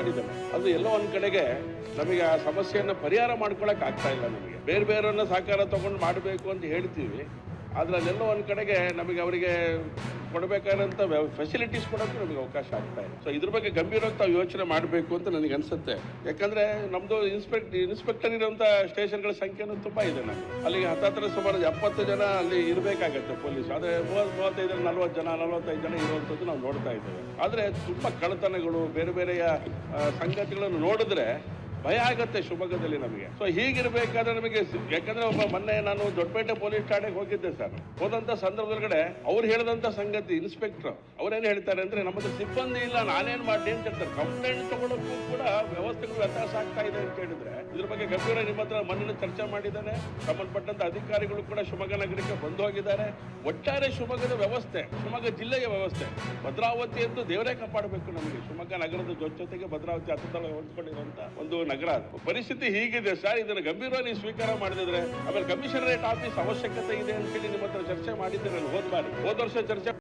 ಮಾಡಿದ್ದಾನೆ. ಅದು ಎಲ್ಲೋ ಒಂದ್ ಕಡೆಗೆ ನಮಗೆ ಆ ಸಮಸ್ಯೆಯನ್ನು ಪರಿಹಾರ ಮಾಡ್ಕೊಳಕ್ ಆಗ್ತಾ ಇಲ್ಲ. ನಮಗೆ ಬೇರೆ ಬೇರೆಯವ್ರನ್ನ ಸಹಕಾರ ತಗೊಂಡು ಮಾಡಬೇಕು ಅಂತ ಹೇಳ್ತೀವಿ, ಆದ್ರೆ ಅಲ್ಲೆಲ್ಲೋ ಒಂದ್ ಕಡೆಗೆ ನಮಗೆ ಅವರಿಗೆ ಕೊಡಬೇಕಾದಂಥ ಫೆಸಿಲಿಟೀಸ್ ಕೊಡೋಕ್ಕೂ ನಮಗೆ ಅವಕಾಶ ಆಗ್ತಾ ಇದೆ. ಸೊ ಇದ್ರ ಬಗ್ಗೆ ಗಂಭೀರವಾಗಿ ತಾವು ಯೋಚನೆ ಮಾಡಬೇಕು ಅಂತ ನನಗೆ ಅನ್ಸುತ್ತೆ. ಯಾಕಂದ್ರೆ ನಮ್ದು ಇನ್ಸ್ಪೆಕ್ಟರ್ ಇರುವಂಥ ಸ್ಟೇಷನ್ಗಳ ಸಂಖ್ಯೆನೂ ತುಂಬಾ ಇದೆ. ನಮಗೆ ಅಲ್ಲಿಗೆ ಹತ್ತತ್ರ ಸುಮಾರು 70 ಜನ ಅಲ್ಲಿ ಇರಬೇಕಾಗತ್ತೆ ಪೊಲೀಸ್. ಆದ್ರೆ 35 40 ಜನ 45 ಜನ ಇರುವಂಥದ್ದು ನಾವು ನೋಡ್ತಾ ಇದ್ದೇವೆ. ಆದ್ರೆ ತುಂಬಾ ಕಳ್ಳತನಗಳು ಬೇರೆ ಬೇರೆಯ ಸಂಗತಿಗಳನ್ನು ನೋಡಿದ್ರೆ ಭಯ ಆಗತ್ತೆ ಶಿವಮೊಗ್ಗದಲ್ಲಿ ನಮಗೆ. ಸೊ ಹೀಗಿರ್ಬೇಕಾದ್ರೆ ನಮಗೆ, ಯಾಕಂದ್ರೆ ಮೊನ್ನೆ ನಾನು ದೊಡ್ಡಪೇಟೆ ಪೊಲೀಸ್ ಠಾಣೆಗೆ ಹೋಗಿದ್ದೆ ಸರ್. ಹೋದಂತ ಸಂದರ್ಭದೊಳಗಡೆ ಅವ್ರು ಹೇಳಿದಂತ ಸಂಗತಿ, ಇನ್ಸ್ಪೆಕ್ಟರ್ ಅವ್ರೇನು ಹೇಳ್ತಾರೆ ಅಂದ್ರೆ, ನಮ್ಮದು ಸಿಬ್ಬಂದಿ ಇಲ್ಲ, ನಾನೇನ್ ಮಾಡಿ ಅಂತ ಹೇಳ್ತಾರೆ. ಕಂಪ್ಲೇಂಟ್ ತಗೊಳ್ಳೋಕ್ಕೂ ಕೂಡ ವ್ಯವಸ್ಥೆಗಳು ವ್ಯತ್ಯಾಸ ಆಗ್ತಾ ಇದೆ ಅಂತ ಹೇಳಿದ್ರೆ, ಇದ್ರ ಬಗ್ಗೆ ಗಂಭೀರ ನಿಮ್ಮ ಹತ್ರ ಮಣ್ಣಿನ ಚರ್ಚೆ ಮಾಡಿದ್ದಾನೆ. ಸಂಬಂಧಪಟ್ಟಂತ ಅಧಿಕಾರಿಗಳು ಕೂಡ ಶಿವಮೊಗ್ಗ ನಗರಕ್ಕೆ ಬಂದು ಹೋಗಿದ್ದಾರೆ. ಒಟ್ಟಾರೆ ಶಿವಮೊಗ್ಗದ ವ್ಯವಸ್ಥೆ, ಶಿವಮೊಗ್ಗ ಜಿಲ್ಲೆಯ ವ್ಯವಸ್ಥೆ, ಭದ್ರಾವತಿ ಎಂದು ದೇವರೇ ಕಾಪಾಡಬೇಕು ನಮಗೆ. ಶಿವಮೊಗ್ಗ ನಗರದ ಜೊತೆಗೆ ಭದ್ರಾವತಿ ಹತ್ತಿರ ಹೊಂದ್ಕೊಂಡಿರುವಂತ ಒಂದು ನಗರ. ಪರಿಸ್ಥಿತಿ ಹೀಗಿದೆ ಸರ್. ಇದನ್ನು ಗಂಭೀರವಾಗಿ ನೀವು ಸ್ವೀಕಾರ ಮಾಡಿದ್ರೆ, ಆಮೇಲೆ ಕಮಿಷನರೇಟ್ ಆಫೀಸ್ ಅವಶ್ಯಕತೆ ಇದೆ ಅಂತ ಹೇಳಿ ನಿಮ್ಮ ಹತ್ರ ಚರ್ಚೆ ಮಾಡಿದ್ದೆ ನಾನು ಹೋದ ವರ್ಷ ಚರ್ಚೆ